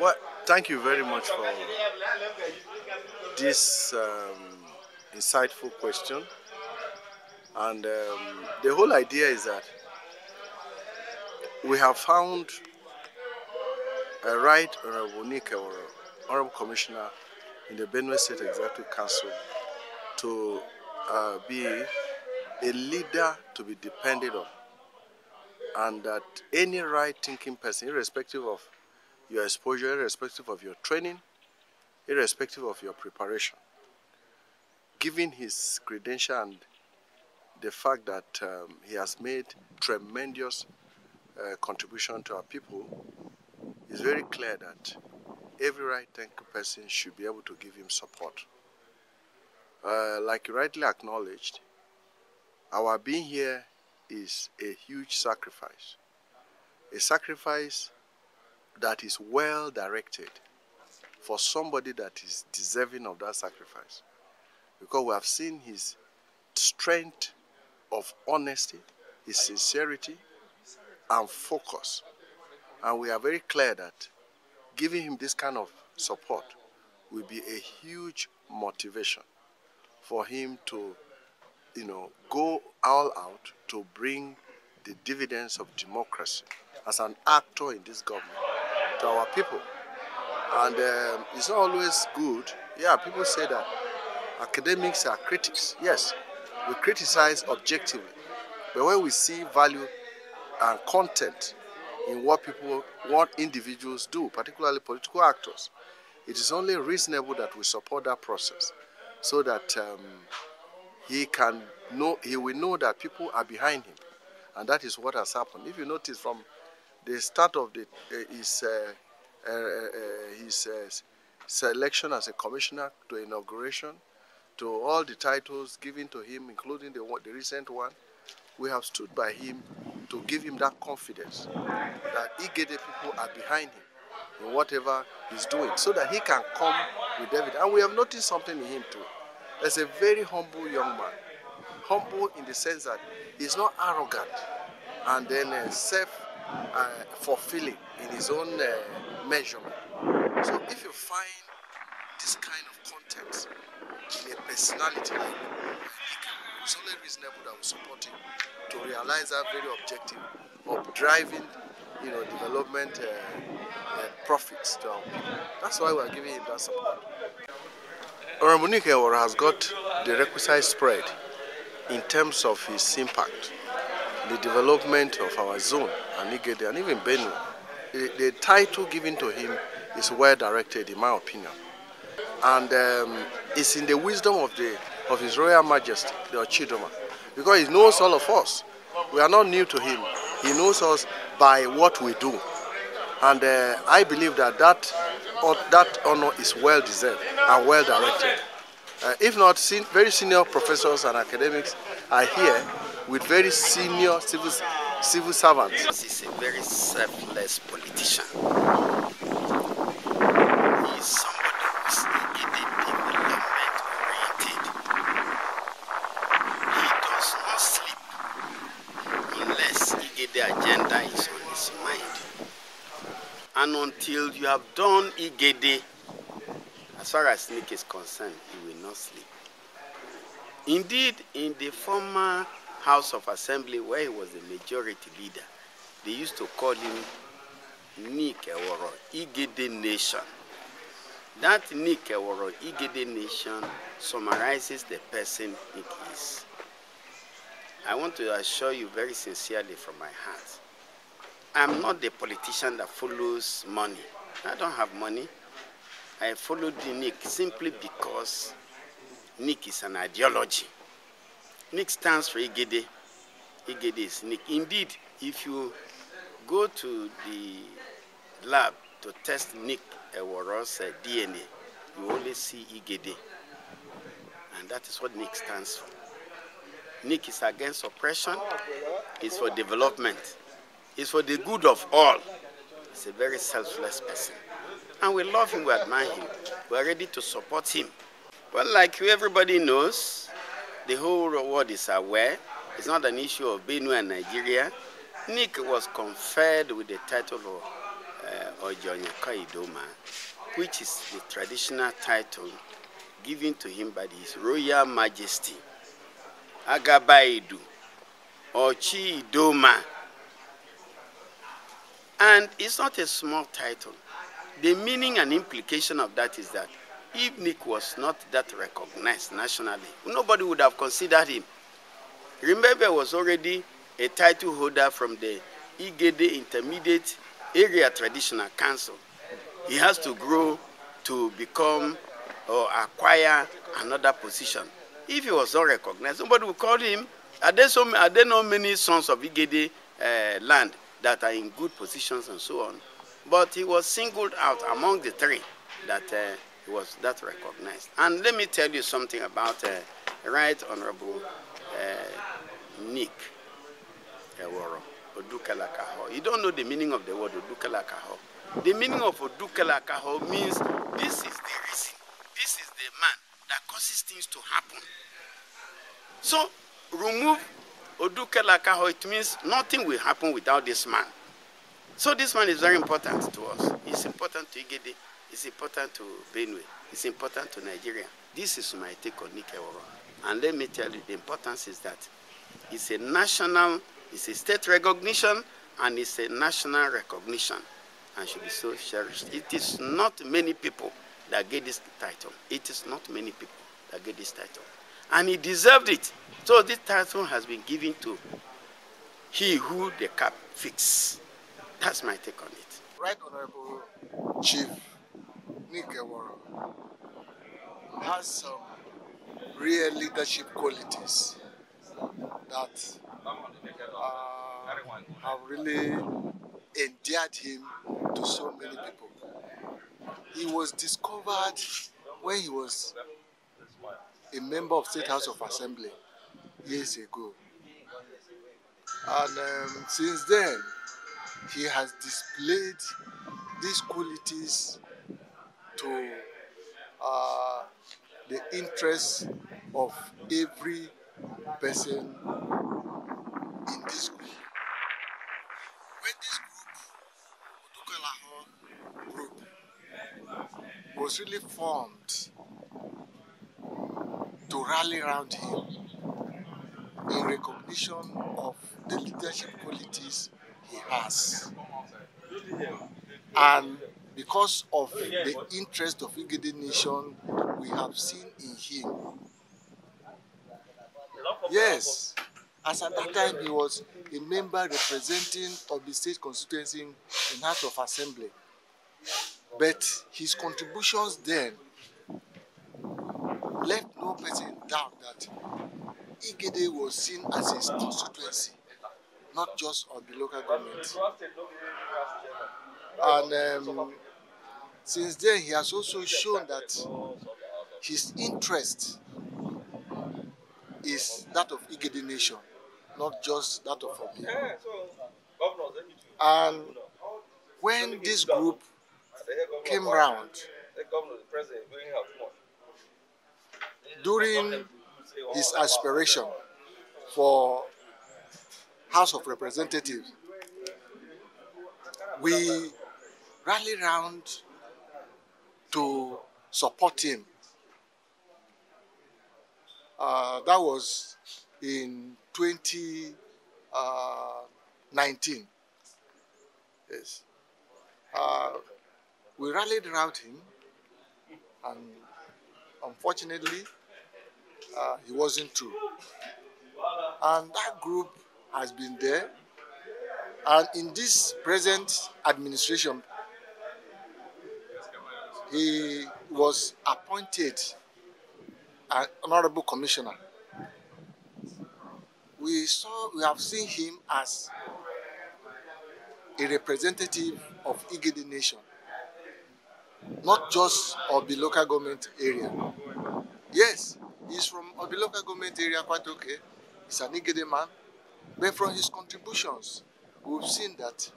Well, thank you very much for this insightful question. And the whole idea is that we have found a Right Honorable Eworo, Honorable Commissioner in the Benue State Executive Council, to be a leader to be depended on, and that any right-thinking person, irrespective of your exposure, irrespective of your training, irrespective of your preparation, given his credential and the fact that he has made tremendous contribution to our people, it's very clear that every right-thinking person should be able to give him support. Like you rightly acknowledged, our being here is a huge sacrifice. A sacrifice that is well directed for somebody that is deserving of that sacrifice. Because we have seen his strength of honesty, his sincerity, and focus. And we are very clear that giving him this kind of support will be a huge motivation for him to, go all out to bring the dividends of democracy as an actor in this government to our people. And it's not always good. Yeah, people say that academics are critics. Yes, we criticize objectively. But when we see value and content in what individuals do, particularly political actors, it is only reasonable that we support that process so that he will know that people are behind him. And that is what has happened. If you notice from the start of his selection as a commissioner to inauguration, to all the titles given to him, including the recent one, we have stood by him to give him that confidence that Igede people are behind him in whatever he's doing, so that he can come with evidence. And we have noticed something in him too. As a very humble young man, humble in the sense that he's not arrogant and then self-fulfilling in his own measurement. So if you find this kind of context in a personality like it's only reasonable that we support him to realize that very objective of driving, development profits to our people. That's why we are giving him that support. Honorable Eworo has got the requisite spread in terms of his impact, the development of our zone, and Igede, and even Benue. The title given to him is well directed, in my opinion. And it's in the wisdom of His Royal Majesty, the Ochidoma, because he knows all of us. We are not new to him. He knows us by what we do. And I believe that honor is well deserved and well directed. If not, very senior professors and academics are here with very senior civil servants. This is a very selfless politician. He is somebody who is development oriented. He does not sleep unless Igede agenda is on his mind. And until you have done Igede, as far as Nick is concerned, he will not sleep. Indeed, in the former House of Assembly, where he was the majority leader, they used to call him Nick Eworo, Igede Nation. That Nick Eworo, Igede Nation, summarizes the person Nick is. I want to assure you very sincerely from my heart, I'm not the politician that follows money. I don't have money. I followed the Nick simply because Nick is an ideology. Nick stands for Igede. Igede is Nick. Indeed, if you go to the lab to test Nick Eworo's DNA, you only see Igede. And that is what Nick stands for. Nick is against oppression. It's for development. It's for the good of all. He's a very selfless person. And we love him, we admire him. We are ready to support him. Well, like everybody knows, the whole world is aware. It's not an issue of Benue and Nigeria. Nick was conferred with the title of Ojonyaka Idoma, which is the traditional title given to him by His Royal Majesty Agabaidu Ochi Idoma. And it's not a small title. The meaning and implication of that is that if Nick was not that recognized nationally, nobody would have considered him. Remember, he was already a title holder from the Igede Intermediate Area Traditional Council. He has to grow to become or acquire another position. If he was not recognized, somebody would call him. Are there not many sons of Igede land that are in good positions and so on? But he was singled out among the three that he was that recognized. And let me tell you something about Right Honorable Nick Eworo, Odukalakaho. You don't know the meaning of the word Odukalakaho. The meaning of Odukalakaho means this is the reason, this is the man that causes things to happen. So, remove Odukalakaho, it means nothing will happen without this man. So this man is very important to us. It's important to Igede, it's important to Benue, it's important to Nigeria. This is my take on Nick Eworo. And let me tell you, the importance is that it's a national, it's a state recognition, and it's a national recognition, and should be so cherished. It is not many people that get this title. It is not many people that get this title. And he deserved it. So this title has been given to he who the cap fits. That's my take on it. Right Honorable Chief Nick Eworo has some real leadership qualities that have really endeared him to so many people. He was discovered when he was a member of State House of Assembly years ago. And since then, he has displayed these qualities to the interests of every person in this group. When this group, Odukalaho group, was really formed to rally around him in recognition of the leadership qualities he has. And because of the interest of Igede Nation we have seen in him. Yes, as at that time he was a member representing Obi State constituency in House of Assembly. But his contributions then left no person in doubt that Igede was seen as his constituency, not just of the local government. And since then, he has also shown that his interest is that of Igede Nation, not just that of Obi. And when this group came round, during his aspiration for House of Representatives, we rallied round to support him. That was in 2019. Yes. We rallied around him, and unfortunately, he wasn't true. And that group has been there. And in this present administration, he was appointed an honorable commissioner. We have seen him as a representative of Igede Nation, not just of the local government area. Yes, he's from the local government area, quite okay. He's an Igede man. But from his contributions, we've seen that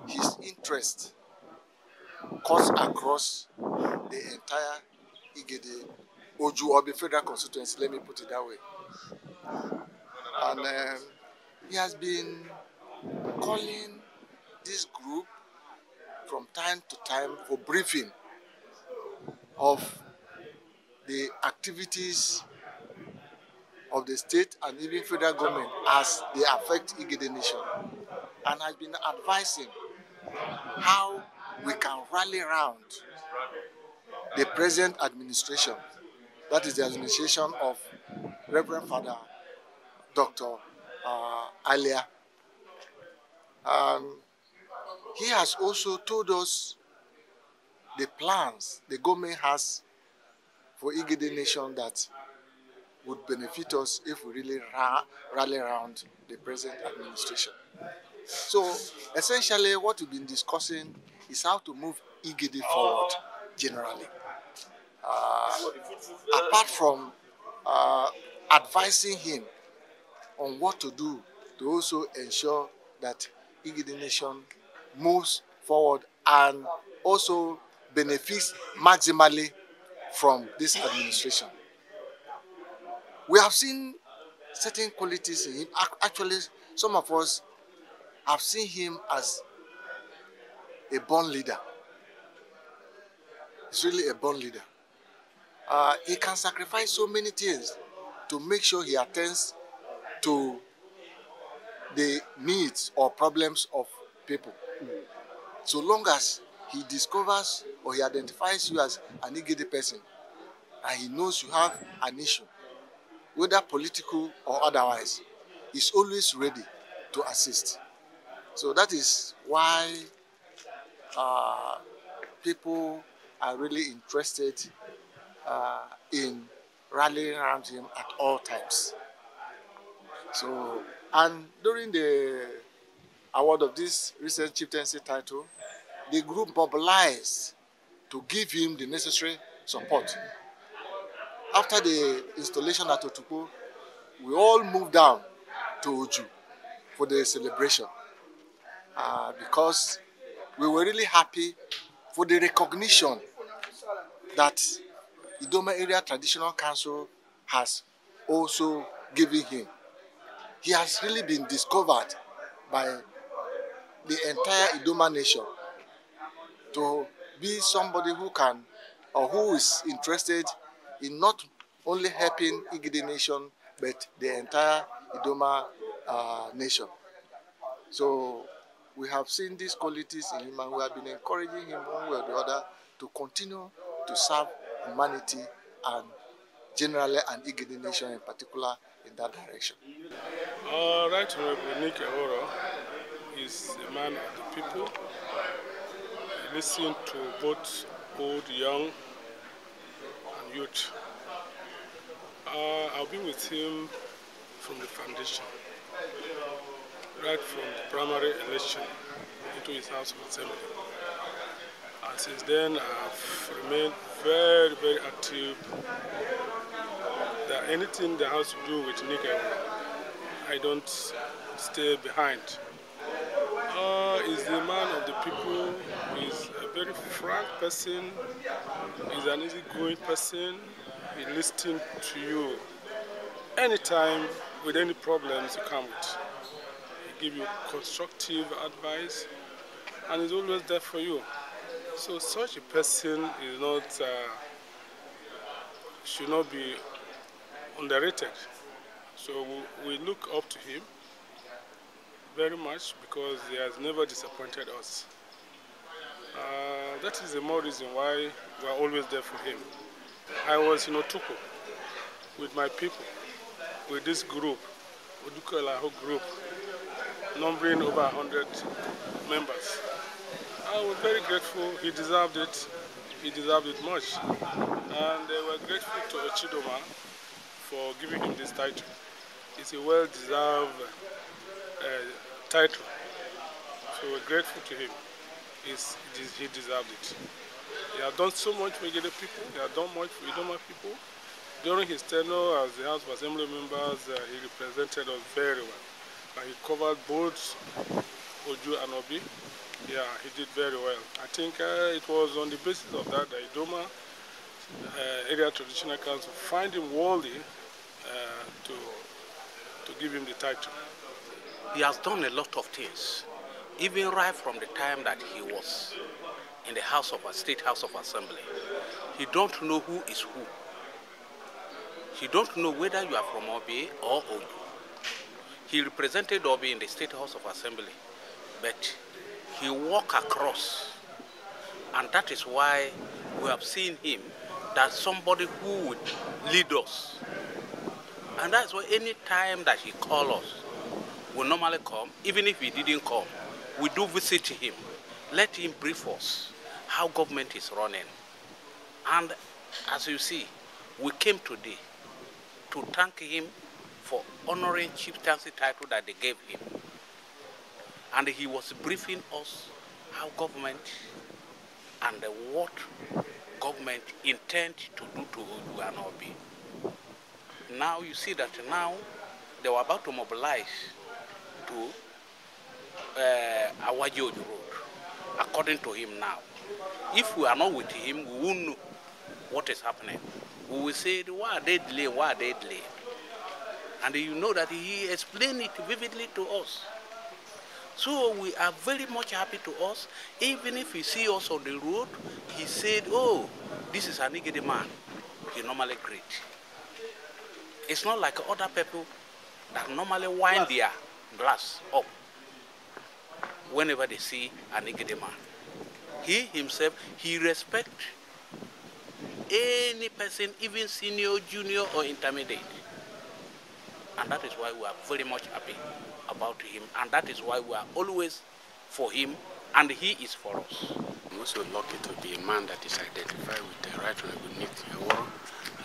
his interest cuts across the entire Igede Oju or the federal constituency, let me put it that way. And he has been calling this group from time to time for briefing of the activities of the state and even federal government as they affect Igede Nation, and has been advising how we can rally around the present administration, that is the administration of Reverend Father Dr. Alia. He has also told us the plans the government has for Igede Nation that would benefit us if we really rally around the present administration. So essentially what we've been discussing is how to move Igede forward generally. Apart from advising him on what to do to also ensure that Igede Nation moves forward and also benefits maximally from this administration. We have seen certain qualities in him. Actually, some of us have seen him as a born leader. He's really a born leader. He can sacrifice so many things to make sure he attends to the needs or problems of people. So long as he discovers or he identifies you as an Igede person and he knows you have an issue, whether political or otherwise, he's always ready to assist. So that is why people are really interested in rallying around him at all times. So, and during the award of this recent chieftaincy title, the group mobilized to give him the necessary support. After the installation at Otukpo, we all moved down to Oju for the celebration because we were really happy for the recognition that Idoma Area Traditional Council has also given him. He has really been discovered by the entire Idoma nation to be somebody who can or who is interested in not only helping Igede Nation but the entire Idoma nation. So we have seen these qualities in him and we have been encouraging him one way or the other to continue to serve humanity and generally and Igede Nation in particular in that direction. Right Honorable Nick Eworo is a man of the people. He listens to both old, young, and youth. I've been with him from the foundation, right from the primary election into his House of Assembly. And since then, I've remained very, very active. That anything that has to do with Nick Eworo, I don't stay behind. He's the man of the people. He's a very frank person. He's an easygoing person. He listens to you anytime with any problems you come with. He gives you constructive advice and he's always there for you. So such a person is not should not be underrated. So we look up to him very much because he has never disappointed us. That is the more reason why we are always there for him. I was in Otukpo with my people, with this group, Oduko group, numbering over 100 members. I was very grateful. He deserved it. He deserved it much. And they were grateful to Ochidoma for giving him this title. It's a well-deserved title. So we're grateful to him. He deserved it. He has done so much for Igede people. He has done much for Idoma people. During his tenure as the House of Assembly members, he represented us very well. And he covered both Oju and Obi. Yeah, he did very well. I think it was on the basis of that that Idoma Area Traditional Council find him worthy to give him the title. He has done a lot of things even right from the time that he was in the State House of Assembly. He don't know who is who. He don't know whether you are from Obi or Oju. He represented Obi in the State House of Assembly, but he walked across, and that is why we have seen him, that somebody who would lead us. And that's why any time that he calls us, we normally come. Even if he didn't come, we do visit him. Let him brief us how government is running. And as you see, we came today to thank him for honoring chieftaincy title that they gave him. And he was briefing us how government and what government intend to do to Oju and Obi. Now you see that now they were about to mobilize to Awaji Oju Road, according to him now. If we are not with him, we won't know what is happening. We will say, why are they delaying, why are they delaying? And you know that he explained it vividly to us. So we are very much happy to us. Even if he see us on the road, he said, oh, this is an Igede man. He normally greet. It's not like other people that normally wind their glass up whenever they see an Igede man. He himself, he respects any person, even senior, junior, or intermediate. And that is why we are very much happy about him. And that is why we are always for him, and he is for us. I'm also lucky to be a man that is identified with the Right Honorable Eworo,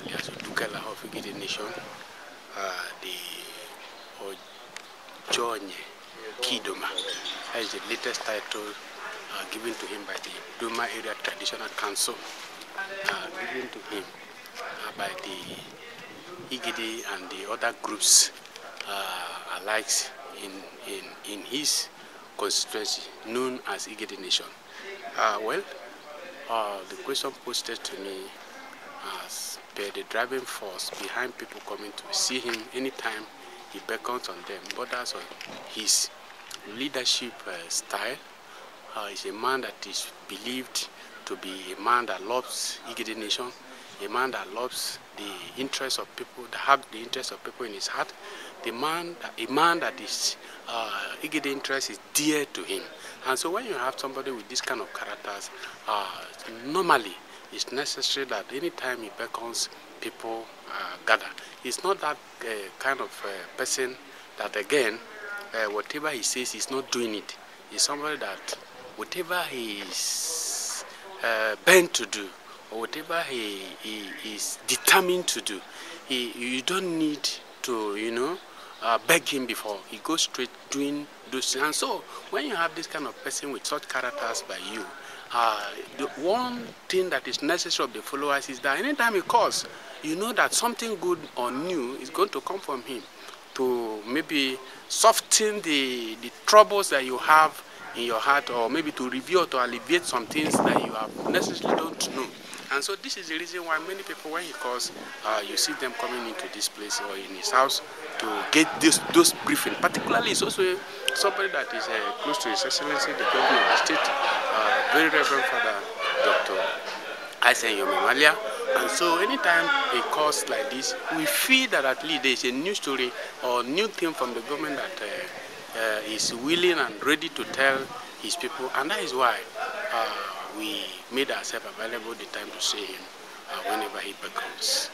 alias Udukala of Igede Nation, the Ojonye Kidoma. That is the latest title given to him by the Doma Area Traditional Council, given to him by the Igede and the other groups alike in his constituency, known as Igede Nation. The question posted to me as per the driving force behind people coming to see him anytime he beckons on them, borders on his leadership style. He's a man that is believed to be a man that loves Igede Nation, a man that loves the interests of people, that have the interests of people in his heart, a man that is Igede interest is dear to him. And so when you have somebody with this kind of characters, normally it's necessary that anytime he beckons, people gather. He's not that kind of person that, again, whatever he says, he's not doing it. He's somebody that whatever he is bent to do, or whatever he is determined to do, you don't need to, beg him before. He goes straight doing those things. And so when you have this kind of person with such characters by you, the one thing that is necessary of the followers is that anytime he calls, you know that something good or new is going to come from him to maybe soften the troubles that you have in your heart, or maybe to review or to alleviate some things that you have necessarily don't know. And so this is the reason why many people, when he calls, you see them coming into this place or in his house to get those briefing. Particularly, it's also somebody that is close to His Excellency, the Governor of the State, very Reverend Father Dr. Aisen Yomimalia. And so anytime he calls like this, we feel that at least there is a new story or new thing from the government that is willing and ready to tell his people. And that is why we made ourselves available the time to see him whenever he becomes.